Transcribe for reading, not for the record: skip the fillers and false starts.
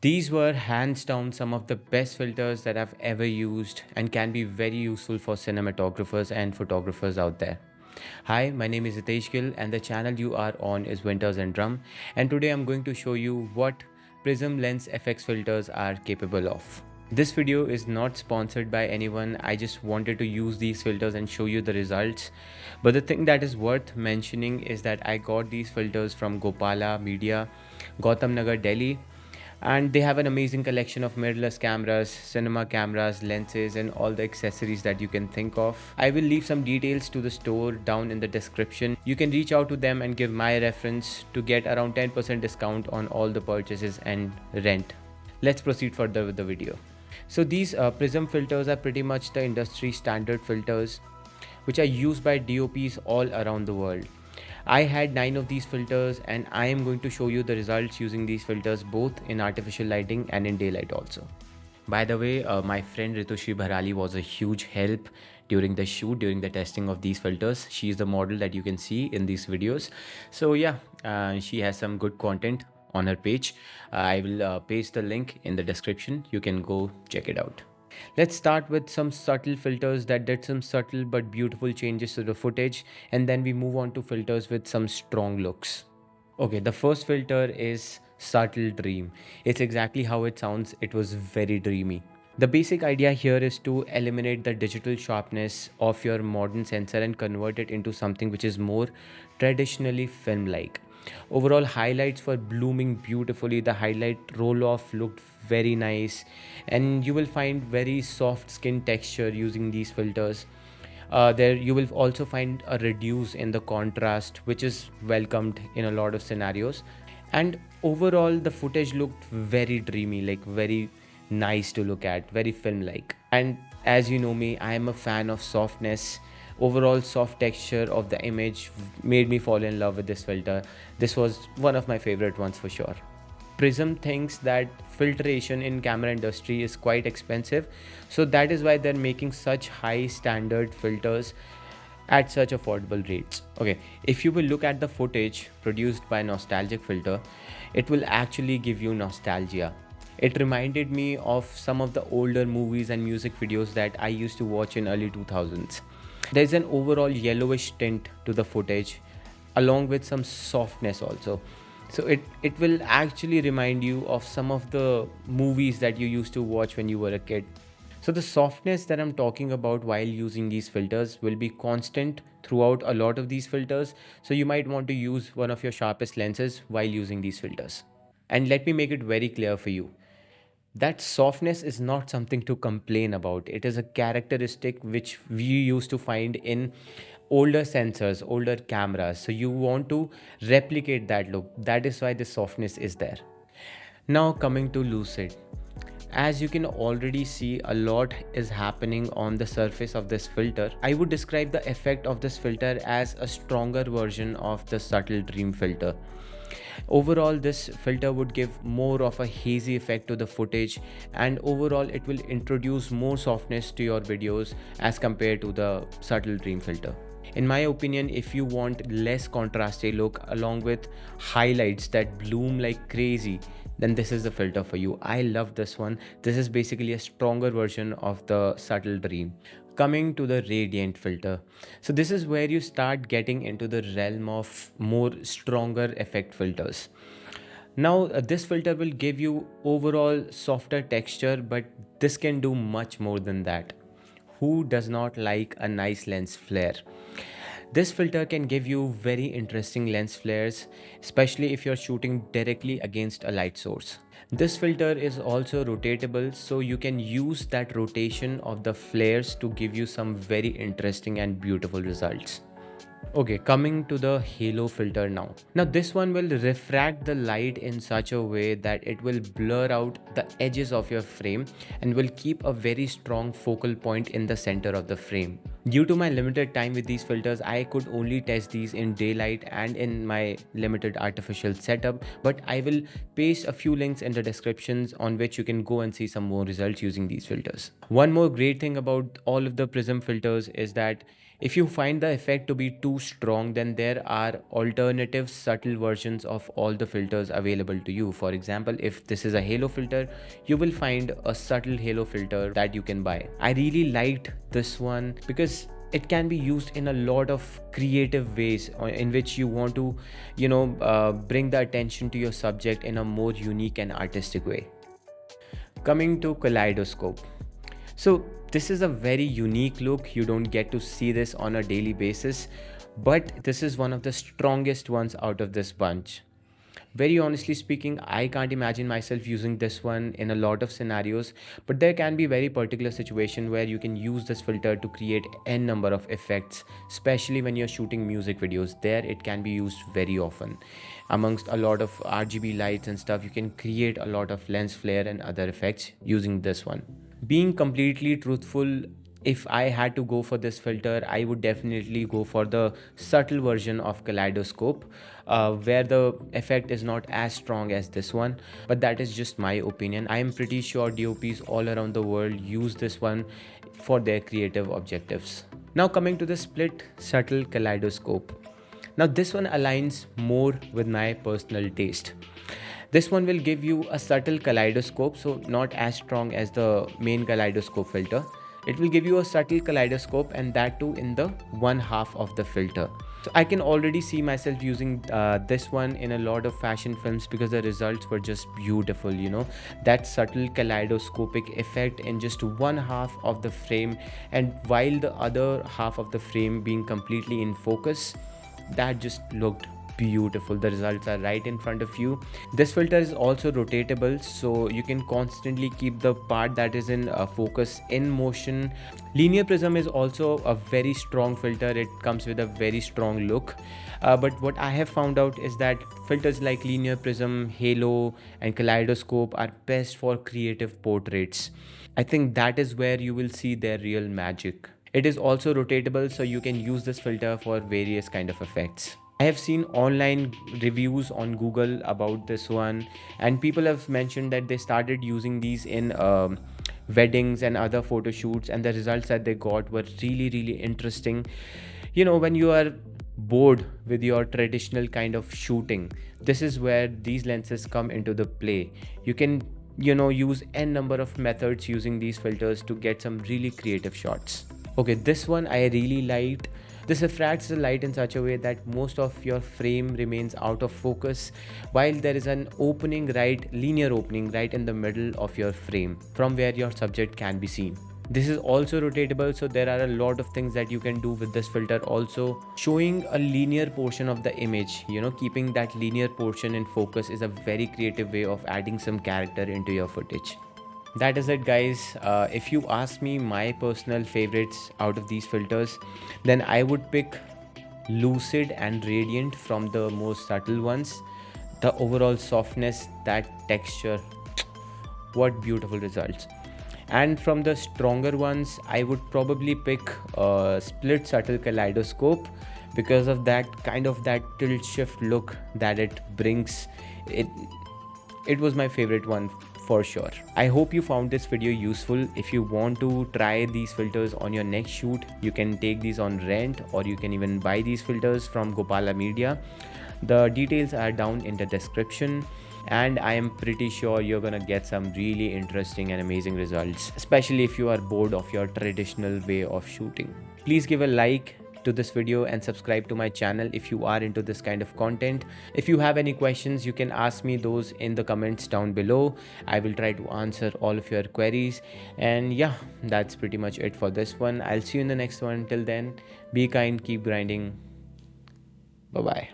These were hands down some of the best filters that I've ever used and can be very useful for cinematographers and photographers out there. Hi, my name is Ritesh Gill and the channel you are on is Winters and Drum, and today I'm going to show you what Prism Lens FX filters are capable of. This video is not sponsored by anyone. I just wanted to use these filters and show you the results. But the thing that is worth mentioning is that I got these filters from Gopala Media, Gautam Nagar, Delhi, and they have an amazing collection of mirrorless cameras, cinema cameras, lenses, and all the accessories that you can think of. I will leave some details to the store down in the description. You can reach out to them and give my reference to get around 10% discount on all the purchases and rent. Let's proceed further with the video. So these Prism filters are pretty much the industry standard filters which are used by DOPs all around the world. I had 9 of these filters and I am going to show you the results using these filters both in artificial lighting and in daylight also. By the way, my friend Ritushree Bharati was a huge help during the shoot, during the testing of these filters. She is the model that you can see in these videos. So yeah, she has some good content on her page. I will paste the link in the description. You can go check it out. Let's start with some subtle filters that did some subtle but beautiful changes to the footage, and then we move on to filters with some strong looks. Okay, the first filter is Subtle Dream. It's exactly how it sounds. It was very dreamy. The basic idea here is to eliminate the digital sharpness of your modern sensor and convert it into something which is more traditionally film-like. Overall highlights were blooming beautifully. The highlight roll off looked very nice, and you will find very soft skin texture using these filters. There you will also find a reduce in the contrast, which is welcomed in a lot of scenarios. And overall the footage looked very dreamy, like very nice to look at, very film like. And as you know me, I am a fan of softness. Overall soft texture of the image made me fall in love with this filter. This was one of my favorite ones for sure. Prism thinks that filtration in camera industry is quite expensive, so that is why they're making such high standard filters at such affordable rates. Okay, if you will look at the footage produced by Nostalgic Filter, it will actually give you nostalgia. It reminded me of some of the older movies and music videos that I used to watch in early 2000s. There's an overall yellowish tint to the footage along with some softness also. So it will actually remind you of some of the movies that you used to watch when you were a kid. So the softness that I'm talking about while using these filters will be constant throughout a lot of these filters. So you might want to use one of your sharpest lenses while using these filters. And let me make it very clear for you. That softness is not something to complain about. It is a characteristic which we used to find in older sensors, older cameras. So you want to replicate that look. That is why the softness is there. Now coming to Lucid. As you can already see, a lot is happening on the surface of this filter. I would describe the effect of this filter as a stronger version of the Subtle Dream filter. Overall, this filter would give more of a hazy effect to the footage, and overall it will introduce more softness to your videos as compared to the Subtle Dream filter. In my opinion, if you want less contrasty look along with highlights that bloom like crazy, then this is the filter for you. I love this one. This is basically a stronger version of the Subtle Dream. Coming to the Radiant filter. So this is where you start getting into the realm of more stronger effect filters. Now, this filter will give you overall softer texture, but this can do much more than that. Who does not like a nice lens flare? This filter can give you very interesting lens flares, especially if you're shooting directly against a light source. This filter is also rotatable, so you can use that rotation of the flares to give you some very interesting and beautiful results. Okay, coming to the halo filter now. Now this one will refract the light in such a way that it will blur out the edges of your frame and will keep a very strong focal point in the center of the frame. Due to my limited time with these filters, I could only test these in daylight and in my limited artificial setup, but I will paste a few links in the descriptions on which you can go and see some more results using these filters. One more great thing about all of the Prism filters is that If you find the effect to be too strong, then there are alternative subtle versions of all the filters available to you. For example, if this is a halo filter, you will find a subtle halo filter that you can buy. I really liked this one because it can be used in a lot of creative ways in which you want to, bring the attention to your subject in a more unique and artistic way. Coming to kaleidoscope. So this is a very unique look. You don't get to see this on a daily basis, but this is one of the strongest ones out of this bunch. Very honestly speaking, I can't imagine myself using this one in a lot of scenarios, but there can be very particular situation where you can use this filter to create n number of effects, especially when you're shooting music videos. There it can be used very often. Amongst a lot of RGB lights and stuff, you can create a lot of lens flare and other effects using this one. Being completely truthful, if I had to go for this filter, I would definitely go for the subtle version of kaleidoscope, where the effect is not as strong as this one. But that is just my opinion. I am pretty sure DOPs all around the world use this one for their creative objectives. Now coming to the split subtle kaleidoscope. Now this one aligns more with my personal taste. This one will give you a subtle kaleidoscope, so not as strong as the main kaleidoscope filter. It will give you a subtle kaleidoscope, and that too in the one half of the filter. So I can already see myself using this one in a lot of fashion films because the results were just beautiful. That subtle kaleidoscopic effect in just one half of the frame, and while the other half of the frame being completely in focus, that just looked beautiful. The results are right in front of you. This filter is also rotatable, so you can constantly keep the part that is in focus in motion. Linear prism is also a very strong filter. It comes with a very strong look, but what I have found out is that filters like linear prism, halo and kaleidoscope are best for creative portraits. I think that is where you will see their real magic. It is also rotatable, so you can use this filter for various kind of effects. I have seen online reviews on Google about this one, and people have mentioned that they started using these in weddings and other photo shoots, and the results that they got were really, really interesting. When you are bored with your traditional kind of shooting, this is where these lenses come into the play. You can use n number of methods using these filters to get some really creative shots. Okay, this one I really liked. This refracts the light in such a way that most of your frame remains out of focus, while there is an linear opening right in the middle of your frame from where your subject can be seen. This is also rotatable, so there are a lot of things that you can do with this filter also. Showing a linear portion of the image, keeping that linear portion in focus is a very creative way of adding some character into your footage. That is it, guys. If you ask me my personal favorites out of these filters, then I would pick lucid and radiant from the most subtle ones. The overall softness, that texture, what beautiful results. And from the stronger ones, I would probably pick split subtle kaleidoscope because of that tilt shift look that it brings. It was my favorite one for sure. I hope you found this video useful. If you want to try these filters on your next shoot, you can take these on rent, or you can even buy these filters from Gopala Media. The details are down in the description, and I am pretty sure you're gonna get some really interesting and amazing results, especially if you are bored of your traditional way of shooting. Please give a like to this video and subscribe to my channel if you are into this kind of content. If you have any questions, you can ask me those in the comments down below. I will try to answer all of your queries. And yeah, that's pretty much it for this one. I'll see you in the next one. Till then, be kind, keep grinding. Bye bye.